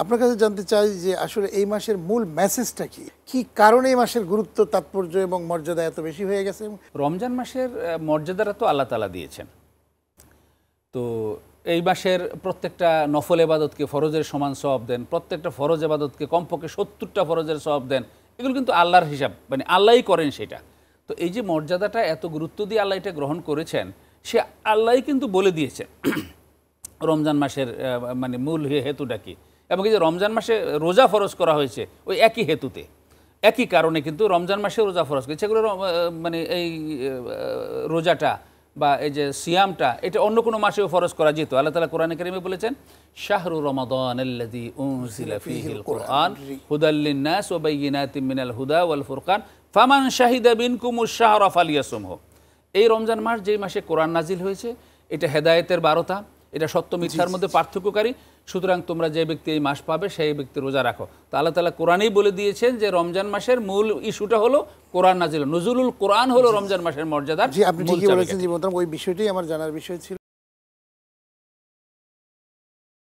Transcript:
আপনার কাছে জানতে চাই যে আসলে এই মাসের মূল মেসেজটা কি, কি কারণে এই মাসের গুরুত্ব, তাৎপর্য এবং মর্যাদা এত বেশি হয়ে গেছে? রমজান মাসের মর্যাদাটা তো আল্লাহ তাআলা দিয়েছেন। তো এই মাসের প্রত্যেকটা নফল এবাদতকে ফরজের সমান সওয়াব দেন, প্রত্যেকটা ফরজ এবাদতকে কমপক্ষে 70টা ফরজের সওয়াব দেন। এগুলো কিন্তু আল্লাহর হিসাব, মানে আল্লাহই করেন সেটা। তো এই যে মর্যাদাটা এত গুরুত্ব দিয়ে আল্লাহ এটা গ্রহণ করেছেন, সে আল্লাহই কিন্তু বলে দিয়েছেন রমজান মাসের মানে মূল হেতুটা কি, এবং এই যে রমজান মাসে রোজা ফরজ করা হয়েছে ওই একই হেতুতে, একই কারণে কিন্তু রমজান মাসে রোজা ফরজ করেছে। সেগুলো মানে এই রোজাটা বা এই যে সিয়ামটা এটা অন্য কোনো মাসেও ফরজ করা যেত। আল্লাহ তাআলা কোরআনে কারিমে বলেছেন, শাহরু রমাদানাল্লাযী উনজিলা ফীহিল কুরআন হুদাল লিন-নাস ওয়া বাইয়িনাতিম মিনাল হুদা ওয়াল ফুরকান ফামান শাহিদা মিনকুমুশ শাহরা ফালিয়াসুমহু। এই রমজান মাস যেই মাসে কোরআন নাজিল হয়েছে, এটা হেদায়েতের 12টা, এটা সত্য মিথ্যার মধ্যে পার্থক্যকারী। সুতরাং তোমরা যে ব্যক্তি এই মাস পাবে সেই ব্যক্তি রোজা রাখো। তো আল্লাহ তাআলা কোরআনেই বলে দিয়েছেন যে রমজান মাসের মূল ইস্যুটা হলো কোরআন নাজিল, নজুলুল কোরআন হলো রমজান মাসের মর্যাদা। জি, আপনি ঠিকই বলেছেন জি মোহতারাম, ওই বিষয়টাই আমার জানার বিষয় ছিল।